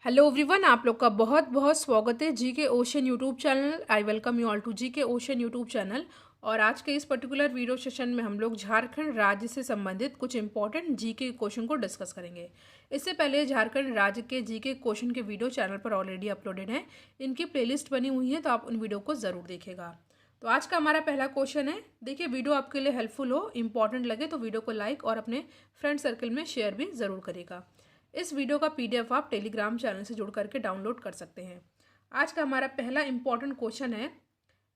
Hello everyone, आप लोग का बहुत बहुत स्वागत है G K ocean YouTube channel. I welcome you all to G K ocean YouTube channel. और आज के इस पर्टिकुलर वीडियो सेशन में हम लोग झारखंड राज्य से संबंधित कुछ इंपॉर्टेंट जी के क्वेश्चन को डिस्कस करेंगे। इससे पहले झारखंड राज्य के जी के क्वेश्चन के वीडियो चैनल पर ऑलरेडी अपलोडेड हैं, इनकी प्लेलिस्ट बनी हुई है, तो आप उन वीडियो को ज़रूर देखिएगा। तो आज का हमारा पहला क्वेश्चन है। देखिए, वीडियो आपके लिए हेल्पफुल हो, इंपॉर्टेंट लगे तो वीडियो को लाइक और अपने फ्रेंड सर्कल में शेयर भी ज़रूर करेगा। इस वीडियो का पीडीएफ आप टेलीग्राम चैनल से जुड़ करके डाउनलोड कर सकते हैं। आज का हमारा पहला इंपॉर्टेंट क्वेश्चन है,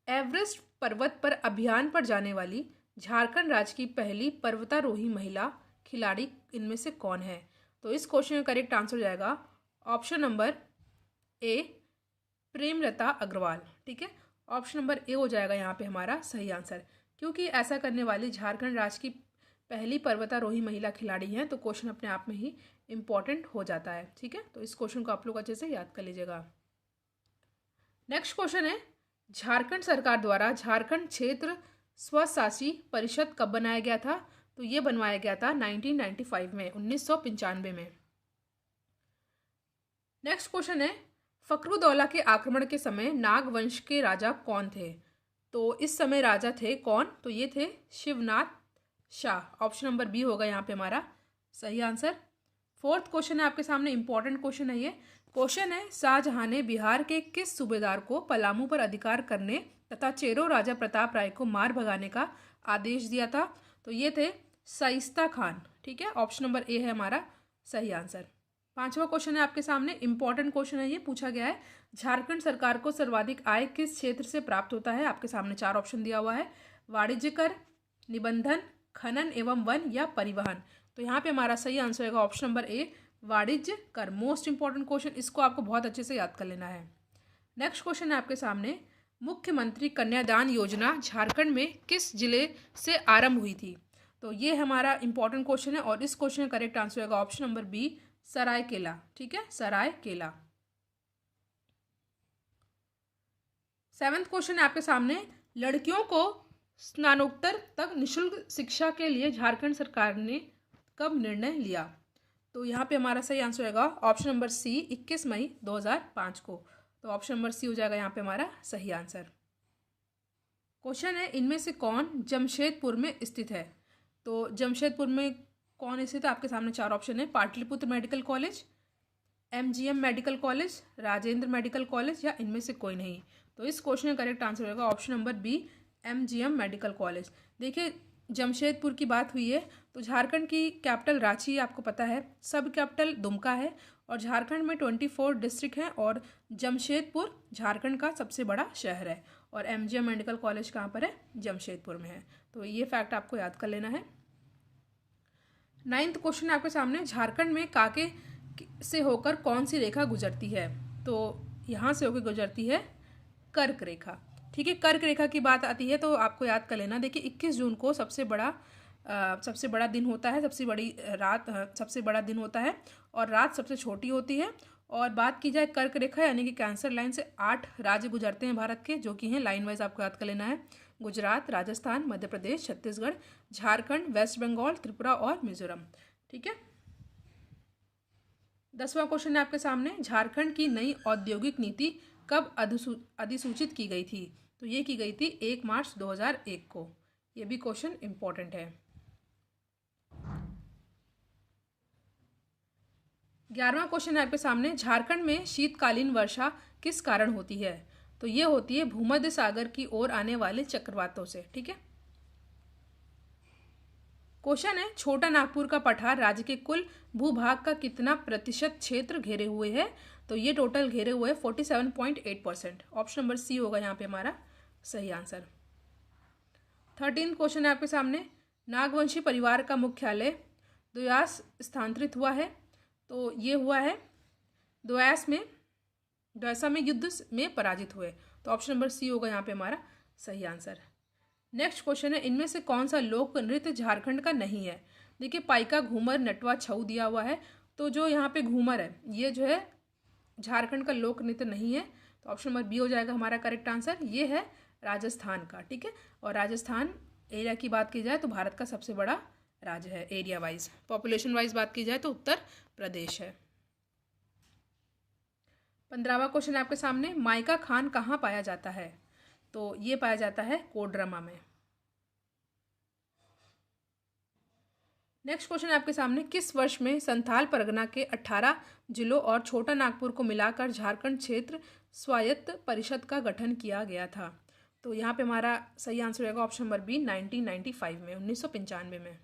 एवरेस्ट पर्वत पर अभियान पर जाने वाली झारखंड राज्य की पहली पर्वतारोही महिला खिलाड़ी इनमें से कौन है? तो इस क्वेश्चन का करेक्ट आंसर हो जाएगा option number A, Premlata Agarwal. ठीक है, ऑप्शन नंबर ए हो जाएगा यहाँ पे हमारा सही आंसर, क्योंकि ऐसा करने वाली झारखंड राज्य की पहली पर्वतारोही महिला खिलाड़ी हैं, तो क्वेश्चन अपने आप में ही इम्पॉर्टेंट हो जाता है। ठीक है, तो इस क्वेश्चन को आप लोग अच्छे से याद कर लीजिएगा। नेक्स्ट क्वेश्चन है, झारखंड सरकार द्वारा झारखंड क्षेत्र स्वशासी परिषद कब बनाया गया था? तो ये बनवाया गया था 1995 में, 1995 में। नेक्स्ट क्वेश्चन है, फखरुद्दौला के आक्रमण के समय नाग वंश के राजा कौन थे? तो इस समय राजा थे कौन? तो ये थे Shivnath Shah. Option number B होगा यहाँ पे हमारा सही आंसर। फोर्थ क्वेश्चन है आपके सामने, इंपॉर्टेंट क्वेश्चन है ये। क्वेश्चन है, शाहजहां ने बिहार के किस सूबेदार को पलामू पर अधिकार करने तथा चेरो राजा प्रताप राय को मार भगाने का आदेश दिया था? तो ये थे शाइस्ता खान। ठीक है, ऑप्शन नंबर ए है हमारा सही आंसर। पांचवा क्वेश्चन है आपके सामने, इंपॉर्टेंट क्वेश्चन है ये। पूछा गया है, झारखंड सरकार को सर्वाधिक आय किस क्षेत्र से प्राप्त होता है? आपके सामने चार ऑप्शन दिया हुआ है, वाणिज्य कर, निबंधन, खनन एवं वन या परिवहन। तो यहाँ पे हमारा सही आंसर होगा ऑप्शन नंबर ए, वाणिज्य कर। मोस्ट इंपॉर्टेंट क्वेश्चन, इसको आपको बहुत अच्छे से याद कर लेना है। नेक्स्ट क्वेश्चन है आपके सामने, मुख्यमंत्री कन्यादान योजना झारखंड में किस जिले से आरंभ हुई थी? तो ये हमारा इंपॉर्टेंट क्वेश्चन है और इस क्वेश्चन का करेक्ट आंसर होगा ऑप्शन नंबर बी, सरायकेला। ठीक है, सरायकेला। सेवेंथ क्वेश्चन है आपके सामने, लड़कियों को स्नातकोत्तर तक निःशुल्क शिक्षा के लिए झारखंड सरकार ने कब निर्णय लिया? तो यहाँ पे हमारा सही आंसर होगा ऑप्शन नंबर सी, 21 मई 2005 को। तो ऑप्शन नंबर सी हो जाएगा यहाँ पे हमारा सही आंसर। क्वेश्चन है, इनमें से कौन जमशेदपुर में स्थित है? तो जमशेदपुर में कौन स्थित है? आपके सामने चार ऑप्शन है, Pataliputra medical college, MGM medical college, Rajendra medical college या इनमें से कोई नहीं। तो इस क्वेश्चन का करेक्ट आंसर होगा option number B, MGM medical college. देखिए, जमशेदपुर की बात हुई है तो झारखंड की कैपिटल रांची आपको पता है, सब कैपिटल दुमका है और झारखंड में 24 डिस्ट्रिक्ट हैं और जमशेदपुर झारखंड का सबसे बड़ा शहर है। और एमजीएम मेडिकल कॉलेज कहाँ पर है? जमशेदपुर में है। तो ये फैक्ट आपको याद कर लेना है। नाइन्थ क्वेश्चन आपके सामने, झारखंड में काके से होकर कौन सी रेखा गुजरती है? तो यहाँ से होकर गुजरती है कर्क रेखा। ठीक है, कर्क रेखा की बात आती है तो आपको याद कर लेना। देखिए, 21 जून को सबसे बड़ा दिन होता है, सबसे बड़ा दिन होता है और रात सबसे छोटी होती है। और बात की जाए कर्क रेखा यानी कि कैंसर लाइन से 8 राज्य गुजरते हैं भारत के, जो कि हैं लाइन वाइज आपको याद कर लेना है, गुजरात, राजस्थान, मध्य प्रदेश, छत्तीसगढ़, झारखंड, वेस्ट बंगाल, त्रिपुरा और मिजोरम। ठीक है, 10वां क्वेश्चन है आपके सामने, झारखंड की नई औद्योगिक नीति कब अधिसूचित की गई थी? तो ये की गई थी 1 मार्च 2001 को। ये भी क्वेश्चन इंपॉर्टेंट है। 11वां क्वेश्चन है आपके सामने, झारखंड में शीतकालीन वर्षा किस कारण होती है? तो ये होती है भूमध्य सागर की ओर आने वाले चक्रवातों से। ठीक है, क्वेश्चन है, छोटा नागपुर का पठार राज्य के कुल भूभाग का कितना प्रतिशत क्षेत्र घेरे हुए है? तो ये टोटल घेरे हुए 47.8%। ऑप्शन नंबर सी होगा यहाँ पे हमारा सही आंसर। 13 क्वेश्चन है आपके सामने, नागवंशी परिवार का मुख्यालय द्वयास स्थानांतरित हुआ है। तो ये हुआ है द्वैसा में युद्ध में पराजित हुए। तो ऑप्शन नंबर सी होगा यहाँ पे हमारा सही आंसर। नेक्स्ट क्वेश्चन है, इनमें से कौन सा लोक नृत्य झारखंड का नहीं है? देखिए, पाइका, घूमर, नटवा, छऊ दिया हुआ है। तो जो यहाँ पे घूमर है, ये जो है झारखंड का लोक नृत्य नहीं है। तो ऑप्शन नंबर बी हो जाएगा हमारा करेक्ट आंसर। ये है राजस्थान का। ठीक है, और राजस्थान एरिया की बात की जाए तो भारत का सबसे बड़ा राज्य है एरिया वाइज। पॉपुलेशन वाइज बात की जाए तो उत्तर प्रदेश है। 15वां क्वेश्चन है आपके सामने, माइका खान कहाँ पाया जाता है? तो ये पाया जाता है कोडरमा में। नेक्स्ट क्वेश्चन है आपके सामने, किस वर्ष में संथाल परगना के 18 जिलों और छोटा नागपुर को मिलाकर झारखंड क्षेत्र स्वायत्त परिषद का गठन किया गया था? तो यहाँ पे हमारा सही आंसर रहेगा ऑप्शन नंबर बी, 1995 में, 1995 में।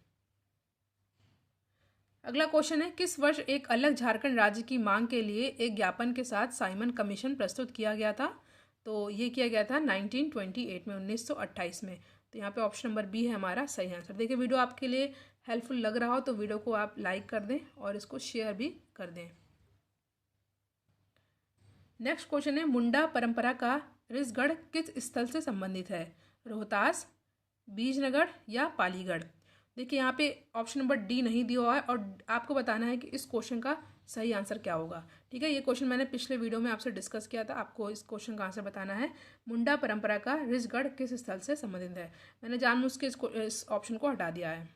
अगला क्वेश्चन है, किस वर्ष एक अलग झारखंड राज्य की मांग के लिए एक ज्ञापन के साथ साइमन कमीशन प्रस्तुत किया गया था? तो ये किया गया था 1928 में, 1928 में। तो यहाँ पे ऑप्शन नंबर बी है हमारा सही आंसर। देखिए, वीडियो आपके लिए हेल्पफुल लग रहा हो तो वीडियो को आप लाइक कर दें और इसको शेयर भी कर दें। नेक्स्ट क्वेश्चन है, मुंडा परंपरा का रिसगढ़ किस स्थल से संबंधित है? रोहतास, बीजनगढ़ या पालीगढ़? देखिए, यहाँ पे ऑप्शन नंबर डी नहीं दिया हुआ है और आपको बताना है कि इस क्वेश्चन का सही आंसर क्या होगा। ठीक है, ये क्वेश्चन मैंने पिछले वीडियो में आपसे डिस्कस किया था। आपको इस क्वेश्चन का आंसर बताना है, मुंडा परंपरा का रिसगढ़ किस स्थल से संबंधित है। मैंने जानबूझ के इस ऑप्शन को हटा दिया है।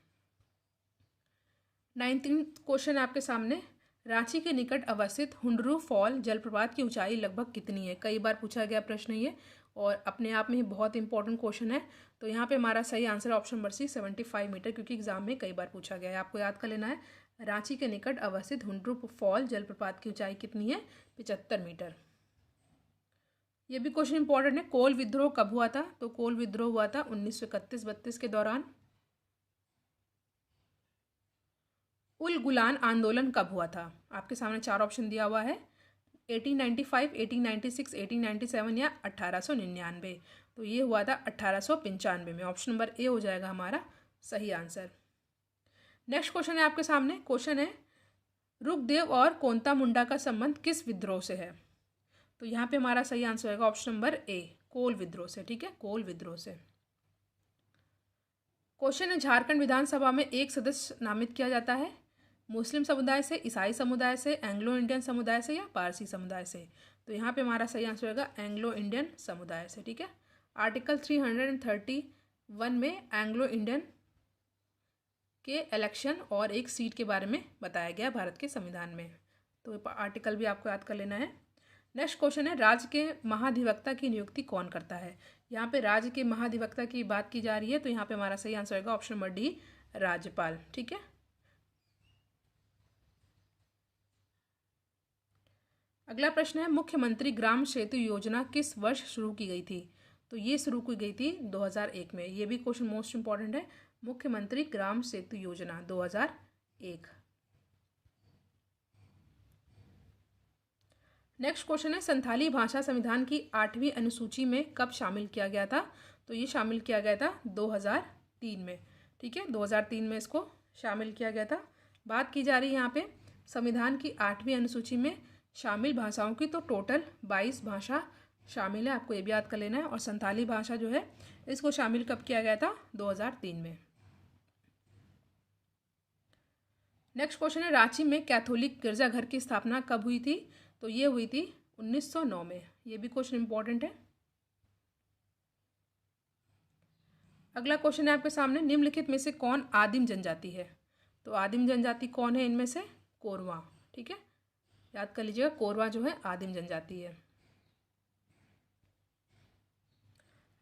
19th क्वेश्चन आपके सामने, रांची के निकट अवस्थित हुंडरू फॉल जलप्रपात की ऊंचाई लगभग कितनी है? कई बार पूछा गया प्रश्न ये और अपने आप में ही बहुत इंपॉर्टेंट क्वेश्चन है। तो यहाँ पे हमारा सही answer option number C, 75 metre, क्योंकि एग्जाम में कई बार पूछा गया है। आपको याद कर लेना है, रांची के निकट अवस्थित हुंडरू फॉल जलप्रपात की ऊंचाई कितनी है? 75 मीटर। ये भी क्वेश्चन इंपॉर्टेंट है, कोल विद्रोह कब हुआ था? तो कोल विद्रोह हुआ था 1931-32 के दौरान। उल गुलान आंदोलन कब हुआ था? आपके सामने 4 ऑप्शन दिया हुआ है, 1895, 1896, 1897 या 1899। तो ये हुआ था 1895 में। ऑप्शन नंबर ए हो जाएगा हमारा सही आंसर। नेक्स्ट क्वेश्चन है आपके सामने, क्वेश्चन है, रुकदेव और कोंता मुंडा का संबंध किस विद्रोह से है? तो यहाँ पे हमारा सही आंसर होगा ऑप्शन नंबर ए, कोल विद्रोह से। ठीक है, कोल विद्रोह से। क्वेश्चन है, झारखंड विधानसभा में एक सदस्य नामित किया जाता है मुस्लिम समुदाय से, ईसाई समुदाय से, एंग्लो इंडियन समुदाय से या पारसी समुदाय से? तो यहाँ पे हमारा सही आंसर होगा एंग्लो इंडियन समुदाय से। ठीक है, आर्टिकल 331 में एंग्लो इंडियन के इलेक्शन और एक सीट के बारे में बताया गया भारत के संविधान में। तो आर्टिकल भी आपको याद कर लेना है। नेक्स्ट क्वेश्चन है, राज्य के महाधिवक्ता की नियुक्ति कौन करता है? यहाँ पे राज्य के महाधिवक्ता की बात की जा रही है, तो यहाँ पे हमारा सही आंसर होगा ऑप्शन नंबर डी, राज्यपाल। ठीक है, अगला प्रश्न है, मुख्यमंत्री ग्राम सेतु योजना किस वर्ष शुरू की गई थी? तो ये शुरू की गई थी 2001 में। ये भी क्वेश्चन मोस्ट इंपॉर्टेंट है, मुख्यमंत्री ग्राम सेतु योजना 2001। नेक्स्ट क्वेश्चन है, संथाली भाषा संविधान की 8वीं अनुसूची में कब शामिल किया गया था? तो ये शामिल किया गया था 2003 में। ठीक है, 2003 में इसको शामिल किया गया था। बात की जा रही है यहाँ पे संविधान की 8वीं अनुसूची में शामिल भाषाओं की, तो टोटल 22 भाषा शामिल है, आपको ये भी याद कर लेना है। और संथाली भाषा जो है इसको शामिल कब किया गया था? 2003 में। नेक्स्ट क्वेश्चन है, रांची में कैथोलिक गिरजाघर की स्थापना कब हुई थी? तो ये हुई थी 1909 में। ये भी क्वेश्चन इंपॉर्टेंट है। अगला क्वेश्चन है आपके सामने, निम्नलिखित में से कौन आदिम जनजाति है? तो आदिम जनजाति कौन है इनमें से? कोरवा। ठीक है, याद कर लीजिएगा, कोरवा जो है आदिम जनजाति है।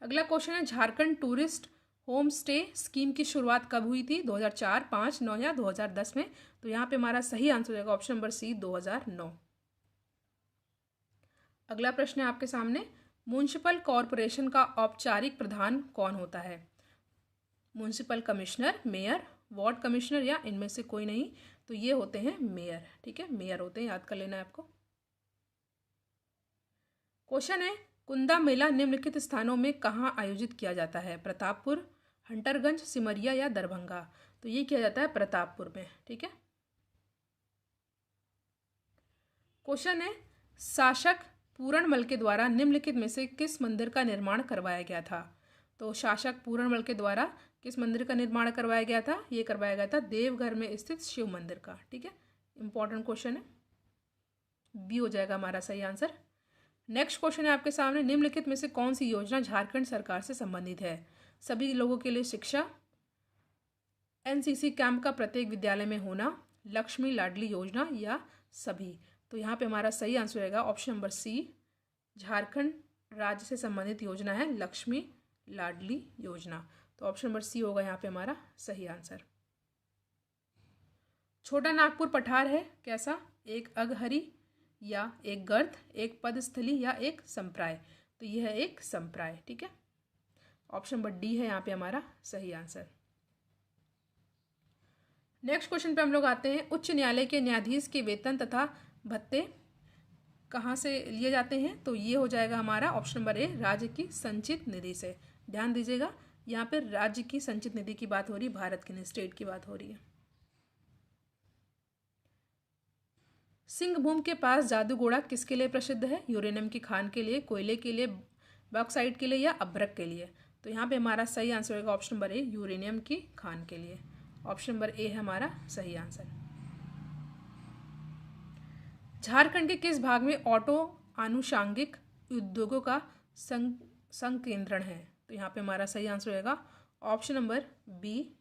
अगला क्वेश्चन है, Jharkhand tourist home stay scheme की शुरुआत कब हुई थी? 2004, 5, 9 या 2010 में? तो यहाँ पे हमारा सही आंसर हो जाएगा ऑप्शन नंबर सी, 2009। अगला प्रश्न है आपके सामने, म्युनिसिपल कॉरपोरेशन का औपचारिक प्रधान कौन होता है? Municipal commissioner, mayor, ward commissioner या इनमें से कोई नहीं? तो ये होते हैं मेयर। ठीक है, मेयर होते हैं, याद कर लेना है आपको। क्वेश्चन है, कुंदा मेला निम्नलिखित स्थानों में कहाँ आयोजित किया जाता है? प्रतापपुर, हंटरगंज, सिमरिया या दरभंगा? तो ये किया जाता है प्रतापपुर में। ठीक है, क्वेश्चन है, शासक पूरणमल के द्वारा निम्नलिखित में से किस मंदिर का निर्माण करवाया गया था? तो शासक पूरणमल के द्वारा किस मंदिर का निर्माण करवाया गया था? ये करवाया गया था देवघर में स्थित शिव मंदिर का। ठीक है, इंपॉर्टेंट क्वेश्चन है, बी हो जाएगा हमारा सही आंसर। नेक्स्ट क्वेश्चन है आपके सामने, निम्नलिखित में से कौन सी योजना झारखंड सरकार से संबंधित है? सभी लोगों के लिए शिक्षा, एनसीसी कैंप का प्रत्येक विद्यालय में होना, लक्ष्मी लाडली योजना या सभी? तो यहाँ पे हमारा सही आंसर रहेगा ऑप्शन नंबर सी, झारखंड राज्य से संबंधित योजना है लक्ष्मी लाडली योजना। तो ऑप्शन नंबर सी होगा यहाँ पे हमारा सही आंसर। छोटा नागपुर पठार है कैसा? एक अगहरी या एक गर्द, एक पदस्थली या एक संप्राय। तो यह है एक संप्राय, ठीक है। ऑप्शन नंबर डी है यहाँ पे हमारा सही आंसर। नेक्स्ट क्वेश्चन पे हम लोग आते हैं। उच्च न्यायालय के न्यायाधीश के वेतन तथा भत्ते कहाँ से लिए जाते हैं? तो ये हो जाएगा हमारा ऑप्शन नंबर ए, राज्य की संचित निधि से। ध्यान दीजिएगा, यहाँ पे राज्य की संचित निधि की बात हो रही है, भारत की नहीं, स्टेट की बात हो रही है। सिंहभूम के पास जादूगोड़ा किसके लिए प्रसिद्ध है? यूरेनियम की खान के लिए, कोयले के लिए, बॉक्साइट के लिए या अभ्रक के लिए। तो यहाँ पे हमारा सही आंसर होगा ऑप्शन नंबर ए, यूरेनियम की खान के लिए। ऑप्शन नंबर ए है हमारा सही आंसर। झारखंड के किस भाग में ऑटो आनुषांगिक उद्योगों का संकेंद्रण है? तो यहाँ पे हमारा सही आंसर होगा ऑप्शन नंबर बी,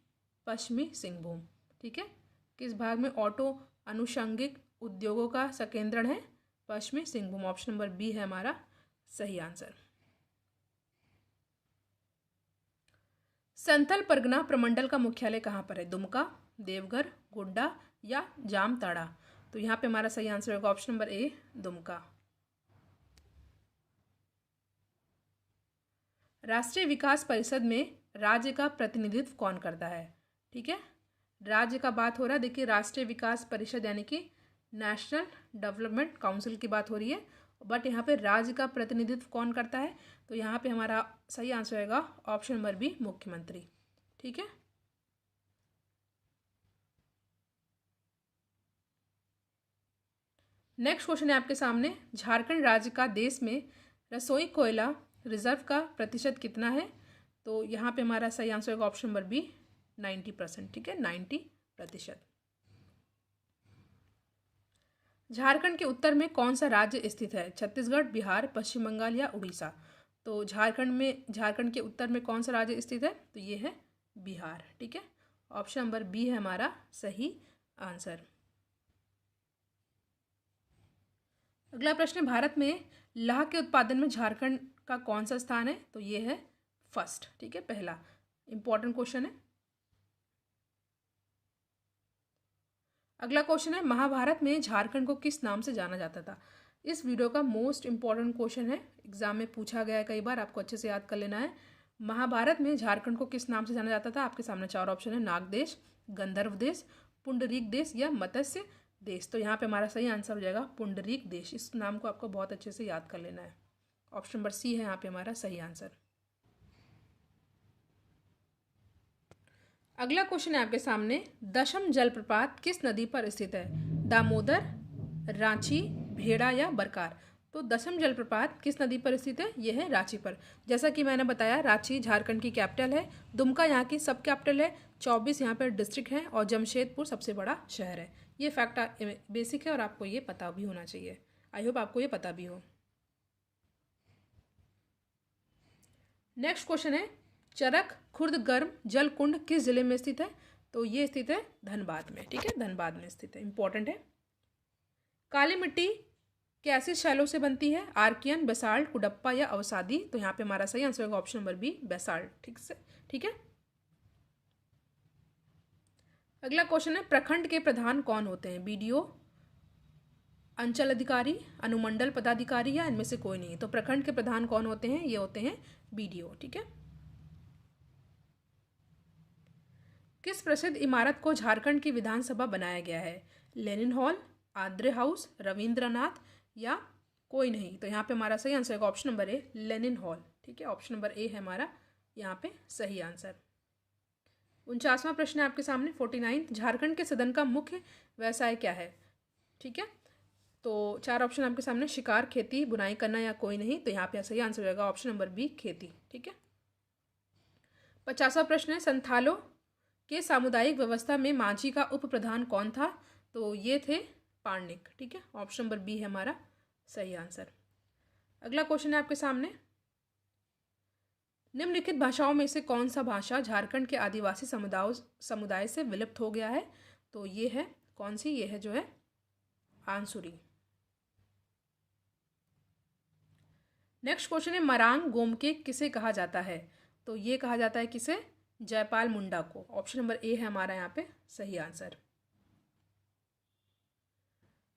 पश्चिमी सिंहभूम, ठीक है। किस भाग में ऑटो आनुषंगिक उद्योगों का संकेंद्रण है? पश्चिमी सिंहभूम। ऑप्शन नंबर बी है हमारा सही आंसर। संथल परगना प्रमंडल का मुख्यालय कहाँ पर है? दुमका, देवघर, गोड्डा या जामताड़ा। तो यहाँ पे हमारा सही आंसर होगा ऑप्शन नंबर ए, दुमका। राष्ट्रीय विकास परिषद में राज्य का प्रतिनिधित्व कौन करता है? ठीक है, राज्य का बात हो रहा है। देखिए, राष्ट्रीय विकास परिषद यानी कि नेशनल डेवलपमेंट काउंसिल की बात हो रही है, बट यहाँ पे राज्य का प्रतिनिधित्व कौन करता है? तो यहाँ पे हमारा सही आंसर होगा ऑप्शन नंबर बी, मुख्यमंत्री, ठीक है। नेक्स्ट क्वेश्चन है आपके सामने। झारखंड राज्य का देश में रसोई कोयला रिजर्व का प्रतिशत कितना है? तो यहाँ पे हमारा सही आंसर होगा ऑप्शन नंबर बी, 90%, ठीक है, 90%। झारखंड के उत्तर में कौन सा राज्य स्थित है? छत्तीसगढ़, बिहार, पश्चिम बंगाल या उड़ीसा। तो झारखंड के उत्तर में कौन सा राज्य स्थित है? तो ये है बिहार, ठीक है। ऑप्शन नंबर बी है हमारा सही आंसर। अगला प्रश्न है, भारत में लाह के उत्पादन में झारखंड का कौन सा स्थान है? तो ये है फर्स्ट, ठीक है, पहला। इंपॉर्टेंट क्वेश्चन है। अगला क्वेश्चन है, महाभारत में झारखंड को किस नाम से जाना जाता था? इस वीडियो का मोस्ट इंपॉर्टेंट क्वेश्चन है, एग्जाम में पूछा गया है कई बार, आपको अच्छे से याद कर लेना है। महाभारत में झारखंड को किस नाम से जाना जाता था? आपके सामने चार ऑप्शन है, नाग देश, गंधर्व देश, पुंडरीक देश या मत्स्य देश। तो यहाँ पे हमारा सही आंसर हो जाएगा पुंडरीक देश। इस नाम को आपको बहुत अच्छे से याद कर लेना है। ऑप्शन नंबर सी है यहाँ पे हमारा सही आंसर। अगला क्वेश्चन है आपके सामने, दशम जलप्रपात किस नदी पर स्थित है? दामोदर, रांची, भेड़ा या बरकार। तो दशम जलप्रपात किस नदी पर स्थित है? यह है रांची पर। जैसा कि मैंने बताया, रांची झारखंड की कैपिटल है, दुमका यहाँ की सब कैपिटल है, 24 यहाँ पर डिस्ट्रिक्ट हैं और जमशेदपुर सबसे बड़ा शहर है। ये फैक्ट बेसिक है और आपको ये पता भी होना चाहिए। आई होप आपको ये पता भी हो। नेक्स्ट क्वेश्चन है, चरक खुर्द गर्म जल कुंड किस जिले में स्थित है? तो ये स्थित है धनबाद में, ठीक है, धनबाद में स्थित है, इंपॉर्टेंट है। काली मिट्टी कैसी शैलों से बनती है? आर्कियन, बेसाल्ट, कुडप्पा या अवसादी। तो यहाँ पे हमारा सही आंसर होगा ऑप्शन नंबर बी, बेसाल्ट, ठीक है। अगला क्वेश्चन है, प्रखंड के प्रधान कौन होते हैं? बीडीओ, अंचल अधिकारी, अनुमंडल पदाधिकारी या इनमें से कोई नहीं। तो प्रखंड के प्रधान कौन होते हैं? ये होते हैं बीडीओ, ठीक है। किस प्रसिद्ध इमारत को झारखंड की विधानसभा बनाया गया है? लेनिन हॉल, आद्रे हाउस, रविंद्रनाथ या कोई नहीं। तो यहाँ पे हमारा सही आंसर है ऑप्शन नंबर ए, लेनिन हॉल, ठीक है। ऑप्शन नंबर ए है हमारा यहाँ पे सही आंसर। 49वां प्रश्न है आपके सामने, 49, झारखंड के सदन का मुख्य व्यवसाय क्या है? ठीक है, तो चार ऑप्शन आपके सामने, शिकार, खेती, बुनाई करना या कोई नहीं। तो यहाँ पे सही आंसर होगा ऑप्शन नंबर बी, खेती, ठीक है। 50वां प्रश्न है, संथालों के सामुदायिक व्यवस्था में माझी का उप प्रधान कौन था? तो ये थे पार्निक, ठीक है। ऑप्शन नंबर बी है हमारा सही आंसर। अगला क्वेश्चन है आपके सामने, निम्नलिखित भाषाओं में से कौन सा भाषा झारखंड के आदिवासी समुदाय से विलुप्त हो गया है? तो ये है कौन सी? ये है जो है आंसुरी, नेक्स्ट क्वेश्चन है मरांग गोमके किसे कहा जाता है? तो ये कहा जाता है किसे? जयपाल मुंडा को। ऑप्शन नंबर ए है हमारा यहाँ पे सही आंसर।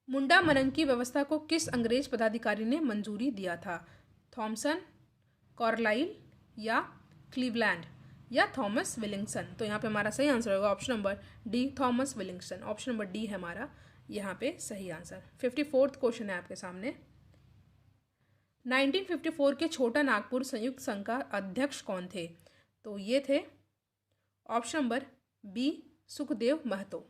मुंडा मनन की व्यवस्था को किस अंग्रेज पदाधिकारी ने मंजूरी दिया था? थॉमसन, कॉर्लाइल या क्लीवलैंड या थॉमस विलिंगसन? तो यहाँ पे हमारा सही आंसर होगा option number D, Thomas Willingson. Option number D है हमारा यहाँ पे सही आंसर। 54th क्वेश्चन है आपके सामने। 1954 के छोटा नागपुर संयुक्त संघ का अध्यक्ष कौन थे? तो ये थे option number B, Sukhdev Mahto.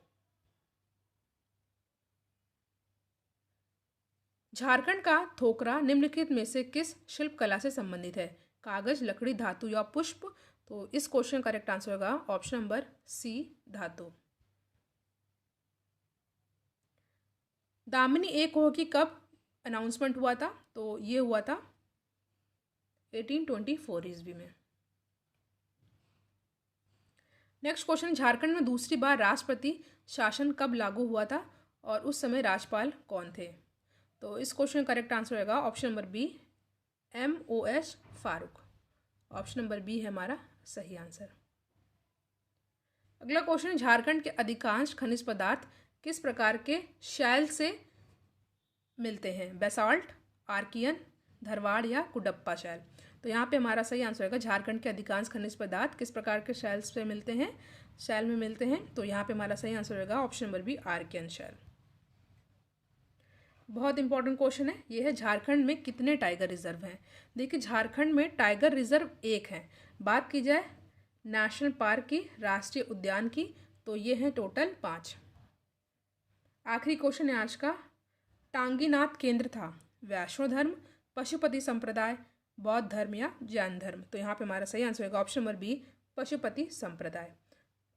Jharkhand का थोकरा निम्नलिखित में से किस शिल्प कला से संबंधित है? कागज, लकड़ी, धातु या पुष्प? तो इस क्वेश्चन का करेक्ट आंसर होगा ऑप्शन नंबर सी, धातु। दामिनी ए कोह की कब अनाउंसमेंट हुआ था? तो ये हुआ था 1824 ईस्वी में। नेक्स्ट क्वेश्चन, झारखंड में दूसरी बार राष्ट्रपति शासन कब लागू हुआ था और उस समय राज्यपाल कौन थे? तो इस क्वेश्चन का करेक्ट आंसर होगा option number B, MOS Farooq. Option number B है हमारा सही आंसर। अगला क्वेश्चन, झारखंड के अधिकांश खनिज पदार्थ किस प्रकार के शैल से मिलते हैं? बेसाल्ट, आर्कियन, धरवाड़ या कुडप्पा शैल? तो यहाँ पे हमारा सही आंसर होगा झारखंड के अधिकांश खनिज पदार्थ किस प्रकार के शैल से मिलते हैं? शैल में मिलते हैं। तो यहाँ पे हमारा सही आंसर होगा ऑप्शन नंबर बी, आर्कियन शैल। बहुत इंपॉर्टेंट क्वेश्चन है ये है, झारखंड में कितने टाइगर रिजर्व हैं? देखिए झारखंड में टाइगर रिजर्व एक है। बात की जाए नेशनल पार्क की, राष्ट्रीय उद्यान की, तो ये हैं टोटल 5। आखिरी क्वेश्चन है आज का, टांगीनाथ केंद्र था वैष्णो धर्म, पशुपति संप्रदाय, बौद्ध धर्म या जैन धर्म? तो यहाँ पे हमारा सही आंसर होगा ऑप्शन नंबर बी, पशुपति संप्रदाय।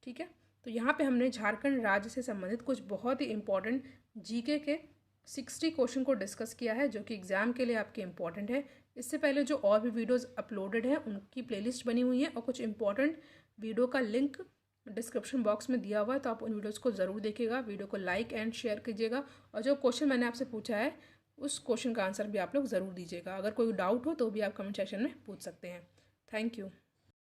ठीक है, तो यहाँ पे हमने झारखंड राज्य से संबंधित कुछ बहुत ही इंपॉर्टेंट जीके के 60 क्वेश्चन को डिस्कस किया है जो कि एग्जाम के लिए आपके इंपॉर्टेंट है। इससे पहले जो और भी वीडियोस अपलोडेड हैं उनकी प्लेलिस्ट बनी हुई है और कुछ इंपॉर्टेंट वीडियो का लिंक डिस्क्रिप्शन बॉक्स में दिया हुआ है, तो आप उन वीडियोस को ज़रूर देखिएगा। वीडियो को लाइक एंड शेयर कीजिएगा और जो क्वेश्चन मैंने आपसे पूछा है उस क्वेश्चन का आंसर भी आप लोग ज़रूर दीजिएगा। अगर कोई डाउट हो तो भी आप कमेंट सेक्शन में पूछ सकते हैं। Thank you.